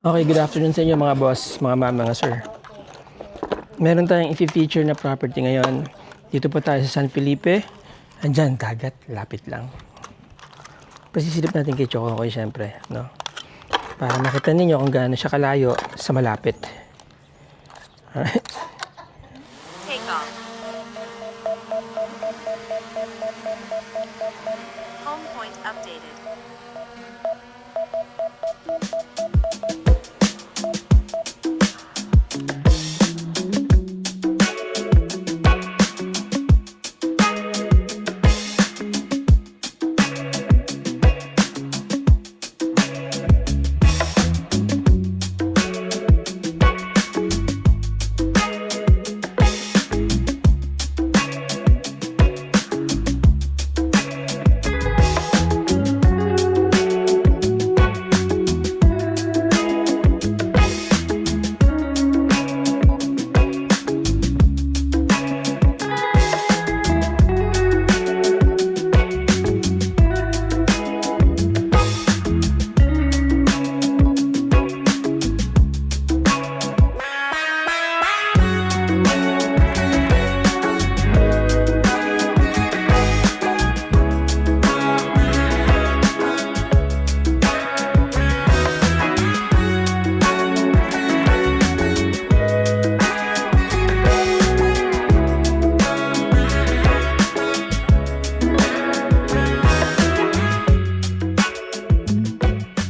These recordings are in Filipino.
Okay, good afternoon sa inyo mga boss, mga ma'am, mga sir. Meron tayong i-feature na property ngayon. Dito po tayo sa San Felipe. Andyan, dagat, lapit lang. Pasisilip natin kay Chokokoy syempre, no? Para makita ninyo kung gaano siya kalayo sa malapit. Alright? Take off. Home point updated.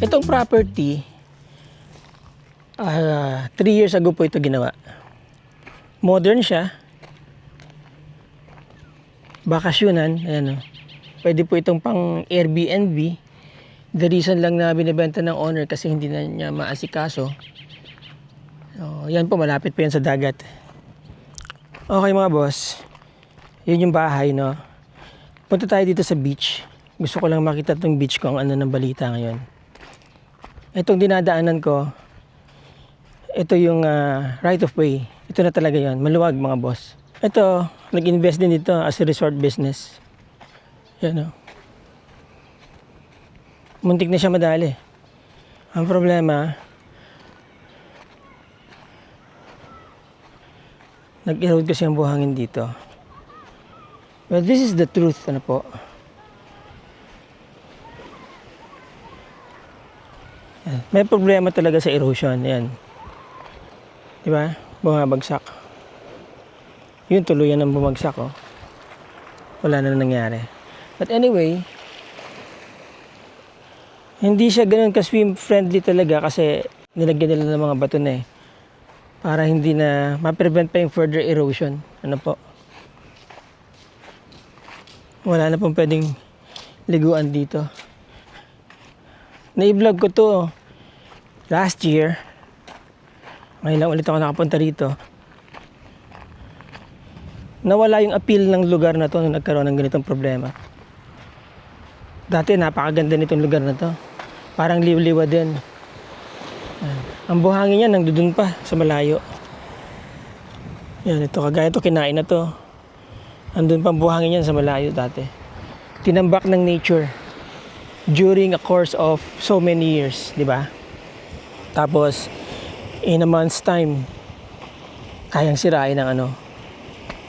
Itong property, 3 years ago po ito ginawa. Modern siya. Bakasyonan, ayan o. Pwede po itong pang Airbnb. The reason lang na binibenta ng owner kasi hindi na niya maasikaso. So, yan po, malapit po yan sa dagat. Okay mga boss, yun yung bahay, no? Punta tayo dito sa beach. Gusto ko lang makita itong beach ko, ang ano ng balita ngayon. Itong dinadaanan ko, ito yung right of way. Ito na talaga yan, maluwag mga boss. Ito, nag-invest din dito as a resort business. Yan o. Muntik na siya madali. Ang problema, nag-erode kasi ang buhangin dito. But this is the truth, ano po. Yan. May problema talaga sa erosion. Yan. Diba? Bumabagsak. Yun, tuluyan ng bumagsak, oh. Wala na nangyari. But anyway, hindi siya ganun ka-swim friendly talaga kasi nilagyan nila ng mga bato na eh. Para hindi na ma-prevent pa yung further erosion. Ano po? Wala na pong pwedeng liguan dito. Na-vlog ko to last year. Ngayon lang ulit ako nakapunta rito. Nawala yung appeal ng lugar na to nung nagkaroon ng ganitong problema. Dati napakaganda nitong lugar na to. Parang liw-liwa din. Ang buhangin niya nandun pa sa malayo. Yan, ito kagaya to, kinain na to. Andun pa ang buhangin niyan sa malayo dati. Tinambak ng nature during a course of so many years, di ba? Tapos in a month's time, kayang sirain ng ano.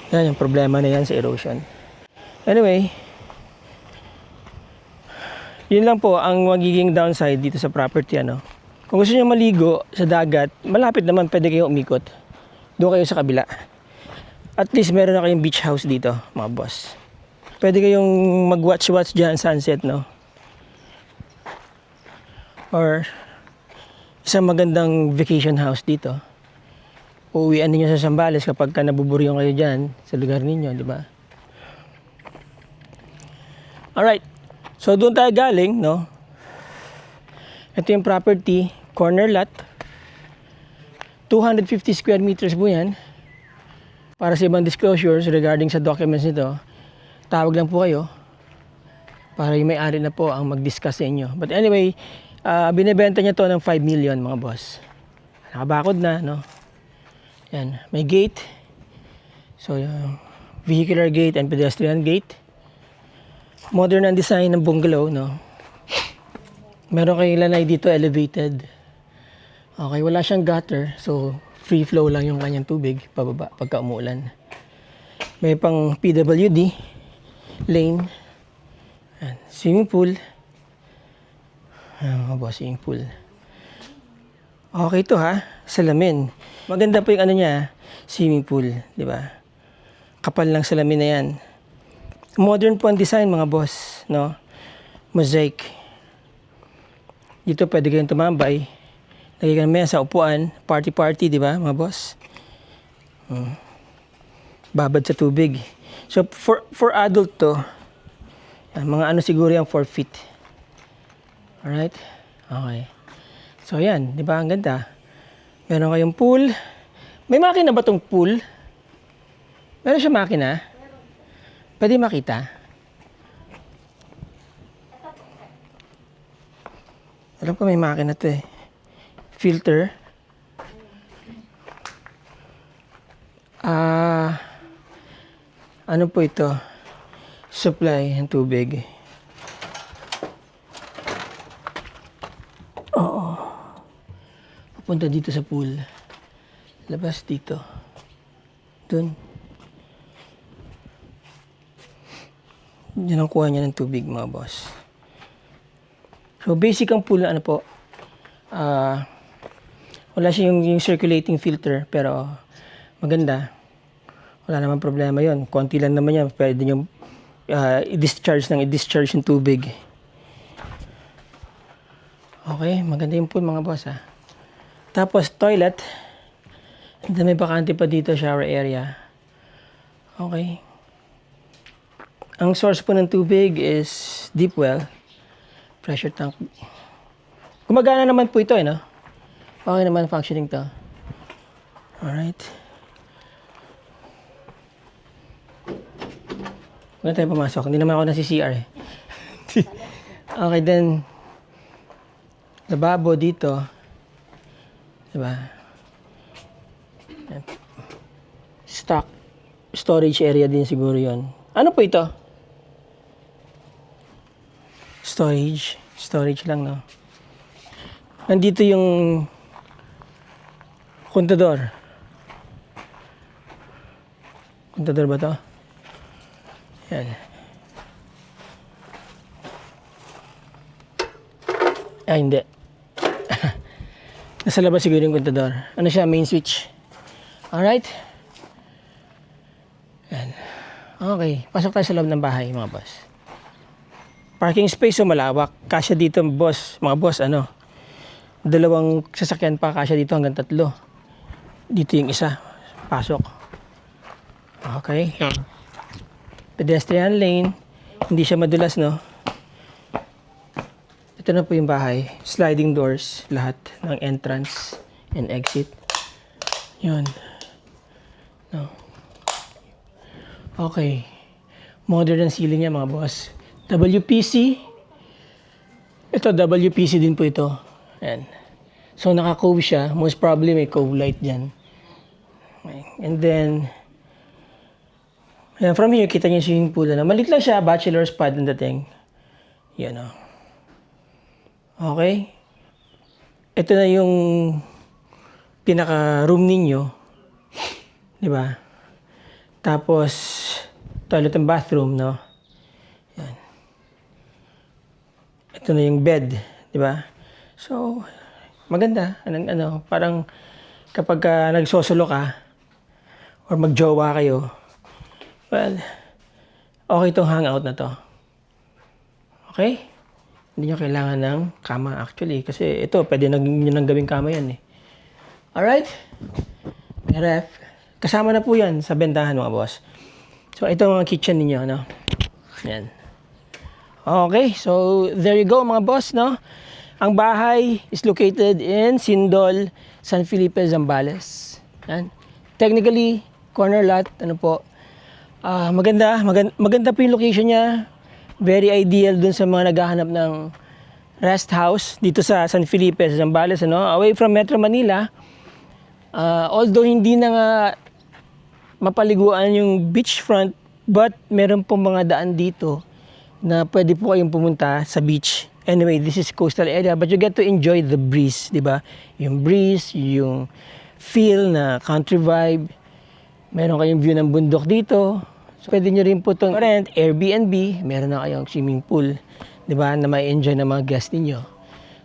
Yan yung problema na yan sa erosion. Anyway, yun lang po ang magiging downside dito sa property, ano. Kung gusto niyo maligo sa dagat, malapit naman, pwede kayo umikot. Doon kayo sa kabila. At least meron na kayong beach house dito, mga boss. Pwede kayong mag-watch dyan sunset, no? Or isang magandang vacation house dito. Uuwian ninyo sa Zambales kapag ka nabuburyong kayo dyan sa lugar ninyo, di ba? Alright. So doon tayo galing, no? Ito yung property, corner lot. 250 square meters po yan. Para sa ibang disclosures regarding sa documents nito, tawag lang po kayo para yung may-ari na po ang mag-discuss sa inyo. But anyway, binibenta niya to ng 5 million mga boss. Nakabakod na, no? Yan, may gate. So, vehicular gate and pedestrian gate. Modern ang design ng bungalow, no? Meron kayong lanay dito, elevated. Okay, wala siyang gutter. So, free flow lang yung kanyang tubig pababa pagka umuulan. May pang PWD lane. Ayan, swimming pool. Ayan, mga boss, swimming pool. Okay to ha, salamin. Maganda po yung ano niya, swimming pool, di ba? Kapal lang salamin na yan. Modern po ang design mga boss, no? Mosaic. Dito pwede kayong tumambay. Lagay ka ng mesa, upuan, party, di ba mga boss? Babad sa tubig. So for adult to, mga ano siguro yung 4 feet. Alright? Okay. So, yan. Di ba? Ang ganda. Meron kayong pool. May makina ba tong pool? Meron siya makina? Pwede makita? Alam ko may makina to eh. Filter. Ano po ito? Supply ng tubig. Punta dito sa pool. Labas dito. Dun. Yan ang kuha niya ng tubig mga boss. So basic ang pool ano po. Wala siya yung circulating filter pero maganda. Wala naman problema yon. Konti lang naman yan. Pwede nyo i-discharge yung tubig. Okay, maganda yung pool mga boss ha. Tapos toilet. And then may bakante pa dito, shower area. Okay. Ang source po ng tubig is deep well. Pressure tank. Gumagana naman po ito no? Okay naman functioning to. Alright. Huwag na tayo pumasok. Hindi naman ako nasi CR eh. Okay, then lababo dito. Diba? Stock storage area din siguro yon. Ano po ito? Storage lang no. Nandito yung kontador. Kontador ba to? Yan. Hindi. Nasa labas siguro yung kontador. Ano siya? Main switch. Alright. Yan. Okay. Pasok tayo sa loob ng bahay, mga boss. Parking space so malawak. Kasya dito, boss. Mga boss, ano? 2 sasakyan pa. Kasya dito hanggang 3. Dito yung isa. Pasok. Okay. Pedestrian lane. Hindi siya madulas, no? Ito na po yung bahay. Sliding doors, lahat ng entrance and exit. Yun. No. Okay. Modern ang ceiling niya mga boss. WPC. Ito, WPC din po ito. Ayan. So, naka-cove siya. Most probably may cove light dyan. Okay. And then, ayan, from here, kita niyo yung swimming pool. Malit lang siya. Bachelor's pad ang dating. Yan o. Okay. Ito na yung pinaka-room ninyo. Diba? Tapos, toilet and bathroom, no? Yan. Ito na yung bed. Diba? So, maganda. Parang kapag nagsosolo ka or magjowa kayo, well, okay itong hangout na to. Okay? Hindi nyo kailangan ng kama actually. Kasi ito, pwede nyo nang gawing kama yan eh. Alright? May ref. Kasama na po yan sa bentahan mga boss. So, ito ang kitchen ninyo, no? Yan. Okay, so there you go mga boss, no? Ang bahay is located in Sindol, San Felipe, Zambales. Yan. Technically, corner lot, ano po. Maganda po yung location niya. Very ideal dun sa mga naghahanap ng rest house dito sa San Felipe, sa Zambales, ano? Away from Metro Manila. Although hindi na nga mapaliguan yung beachfront, but meron pong mga daan dito na pwede po kayong pumunta sa beach Anyway, this is coastal area but you get to enjoy the breeze, di ba? Yung breeze, yung feel na country vibe. Meron kayong view ng bundok dito. So, pwede nyo rin po itong rent, Airbnb. Meron na kayong swimming pool, di ba? Na may enjoy ng mga guests ninyo.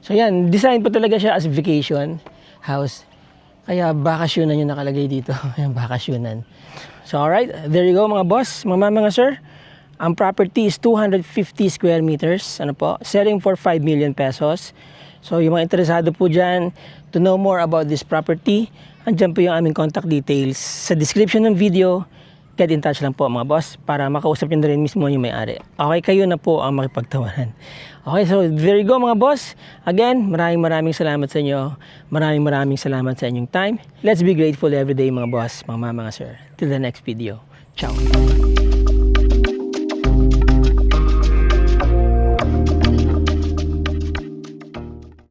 So yan, design po talaga siya as vacation house. Kaya bakasyonan yung nakalagay dito. Yung bakasyonan. So alright, there you go mga boss, mga sir. Ang property is 250 square meters. Ano po? Selling for 5 million pesos. So yung mga interesado po dyan to know more about this property, andyan po yung aming contact details sa description ng video. Get in touch lang po mga boss para makausap nyo na rin mismo yung may-ari. Okay, kayo na po ang makipagtawanan. Okay, so there you go mga boss. Again, maraming salamat sa inyo. Maraming salamat sa inyong time. Let's be grateful every day mga boss, mga sir. Till the next video. Ciao.